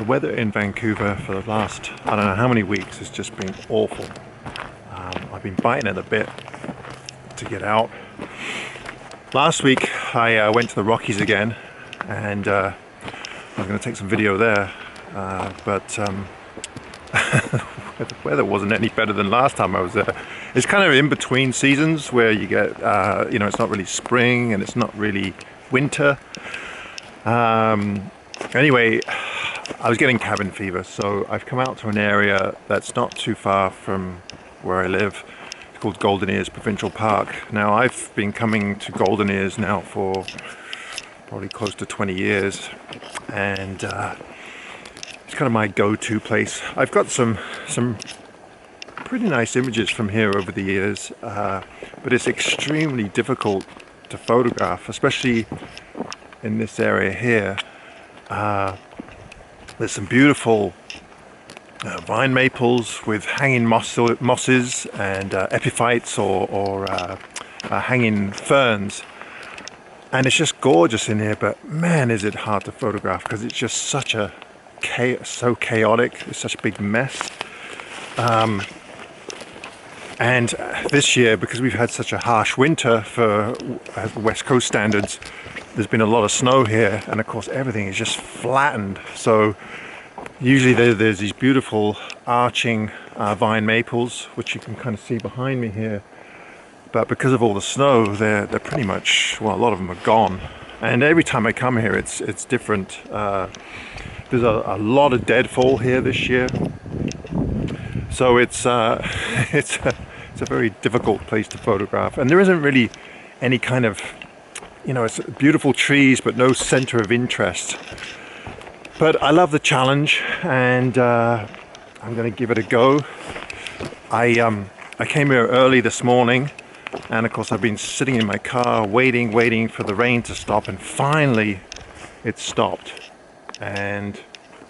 weather in Vancouver for the last, I don't know how many weeks, has just been awful. I've been biting at a bit to get out. Last week I went to the Rockies again, and I'm going to take some video there, but the weather wasn't any better than last time I was there. It's kind of in between seasons where you get, you know, it's not really spring and it's not really winter. Anyway, I was getting cabin fever, so I've come out to an area that's not too far from where I live. It's called Golden Ears Provincial Park. Now, I've been coming to Golden Ears now for probably close to 20 years, and it's kind of my go-to place. I've got some pretty nice images from here over the years, but it's extremely difficult to photograph, especially in this area here. There's some beautiful vine maples with hanging mosses and epiphytes or hanging ferns, and it's just gorgeous in here. But man, is it hard to photograph because it's just such a so chaotic. It's such a big mess. And this year, because we've had such a harsh winter for West Coast standards, there's been a lot of snow here, and of course everything is just flattened. So usually there's these beautiful arching vine maples, which you can kind of see behind me here, but because of all the snow, they're pretty much, well, a lot of them are gone. And every time I come here, it's different. There's a lot of deadfall here this year, so it's a very difficult place to photograph, and there isn't really any kind of, you know, it's beautiful trees but no center of interest. But I love the challenge, and I'm going to give it a go. I came here early this morning, and of course I've been sitting in my car waiting for the rain to stop, and finally it stopped, and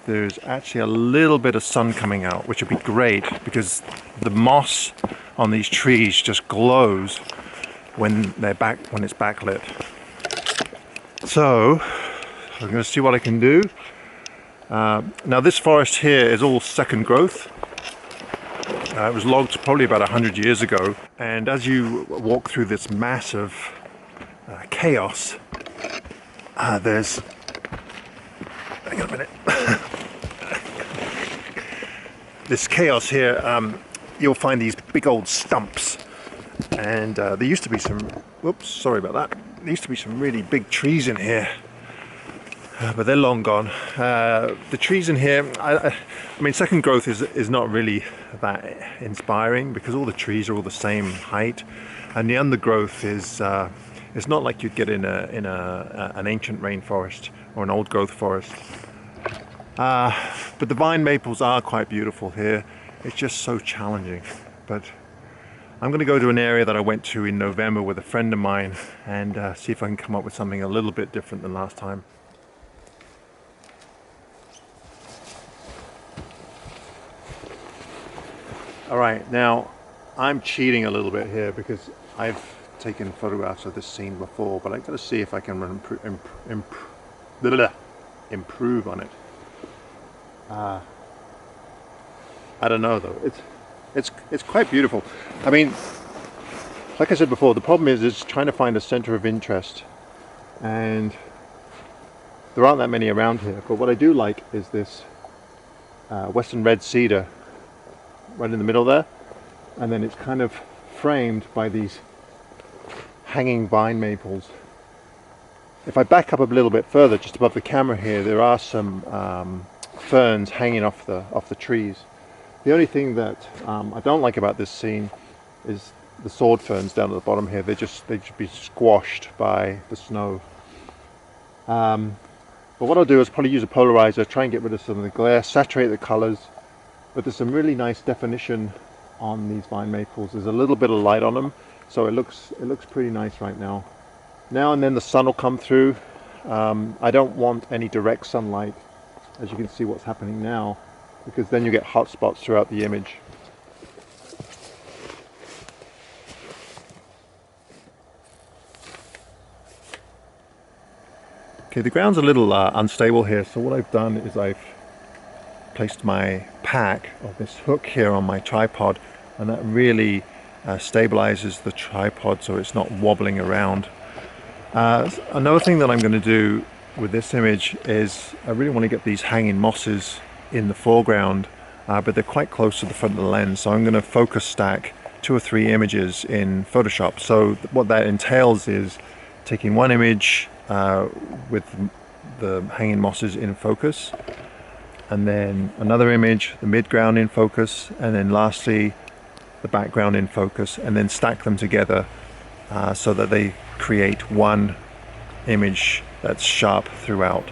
there's actually a little bit of sun coming out, which would be great because the moss on these trees just glows when it's backlit. So I'm going to see what I can do. Now this forest here is all second growth. It was logged probably about 100 years ago, and as you walk through this massive chaos, there's, hang on a minute, this chaos here, you'll find these big old stumps, and there used to be some, whoops, sorry about that, there used to be some really big trees in here, but they're long gone. The trees in here, I mean, second growth is not really that inspiring because all the trees are all the same height, and the undergrowth is it's not like you'd get in an ancient rainforest or an old growth forest. But the vine maples are quite beautiful here. It's just so challenging. But I'm going to go to an area that I went to in November with a friend of mine and see if I can come up with something a little bit different than last time. Alright, now I'm cheating a little bit here because I've taken photographs of this scene before, but I've got to see if I can improve on it. I don't know though. It's quite beautiful. I mean, like I said before, the problem is trying to find a center of interest, and there aren't that many around here. But what I do like is this western red cedar right in the middle there, and then it's kind of framed by these hanging vine maples. If I back up a little bit further, just above the camera here, there are some ferns hanging off the trees. The only thing that I don't like about this scene is the sword ferns down at the bottom here. They just be squashed by the snow. But what I'll do is probably use a polarizer, try and get rid of some of the glare, saturate the colors. But there's some really nice definition on these vine maples. There's a little bit of light on them, so it looks pretty nice right now. Now and then the sun will come through. I don't want any direct sunlight, as you can see what's happening now, because then you get hot spots throughout the image. Okay, the ground's a little unstable here, so what I've done is I've placed my pack of this hook here on my tripod, and that really stabilizes the tripod so it's not wobbling around. Another thing that I'm going to do with this image is I really want to get these hanging mosses in the foreground, but they're quite close to the front of the lens, so I'm going to focus stack 2 or 3 images in Photoshop. So what that entails is taking one image with the hanging mosses in focus, and then another image, the midground in focus, and then lastly the background in focus, and then stack them together so that they create one image that's sharp throughout.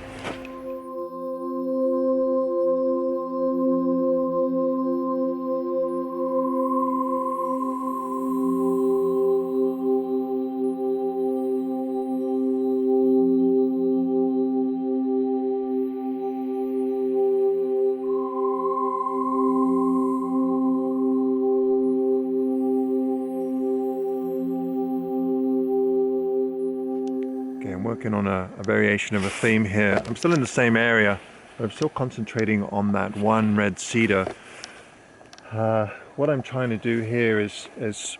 I'm working on a variation of a theme here. I'm still in the same area, but I'm still concentrating on that one red cedar. What I'm trying to do here is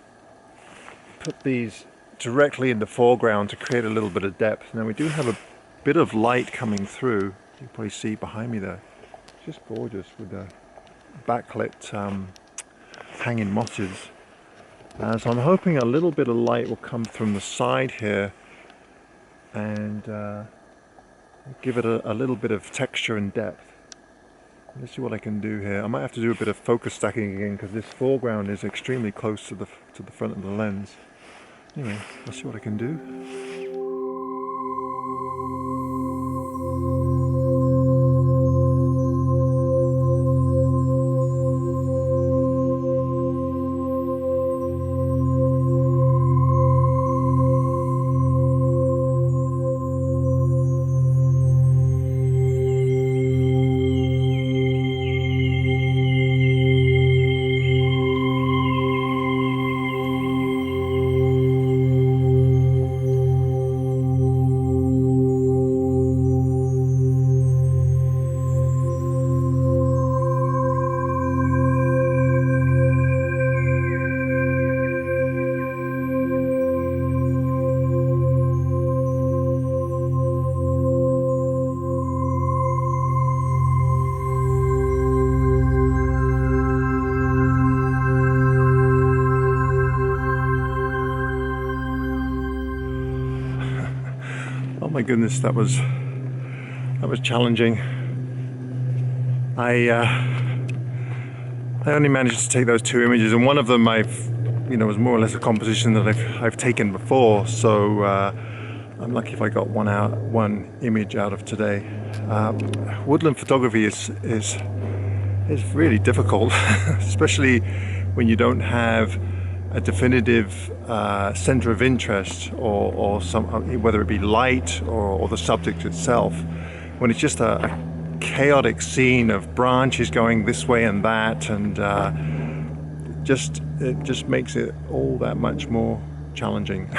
put these directly in the foreground to create a little bit of depth. Now we do have a bit of light coming through. You can probably see behind me there. It's just gorgeous with the backlit hanging mosses. So I'm hoping a little bit of light will come from the side here and give it a little bit of texture and depth. Let's see what I can do here. I might have to do a bit of focus stacking again because this foreground is extremely close to the front of the lens. Anyway, let's see what I can do. Oh my goodness, that was challenging. I only managed to take those 2 images, and one of them was more or less a composition that I've taken before. So I'm lucky if I got one image out of today. Woodland photography is really difficult, especially when you don't have a definitive center of interest or whether it be light or the subject itself. When it's just a chaotic scene of branches going this way and that, and it just makes it all that much more challenging.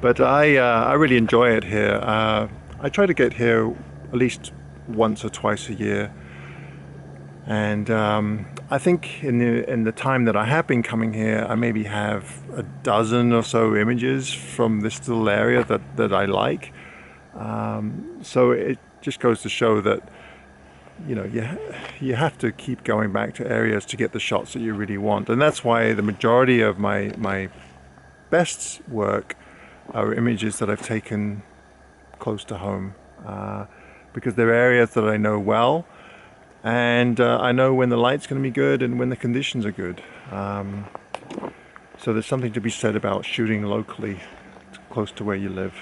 But I really enjoy it here. I try to get here at least once or twice a year, and I think in the time that I have been coming here, I maybe have a dozen or so images from this little area that I like. So it just goes to show that you have to keep going back to areas to get the shots that you really want, and that's why the majority of my best work are images that I've taken close to home, because they're areas that I know well, and I know when the light's going to be good and when the conditions are good. So there's something to be said about shooting locally, close to where you live.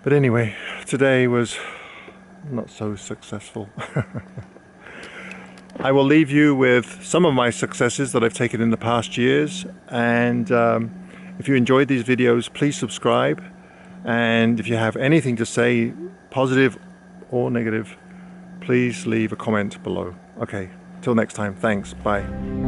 But anyway, today was not so successful. I will leave you with some of my successes that I've taken in the past years, and if you enjoyed these videos, please subscribe, and if you have anything to say, positive or negative, please leave a comment below. Okay, till next time, thanks, bye.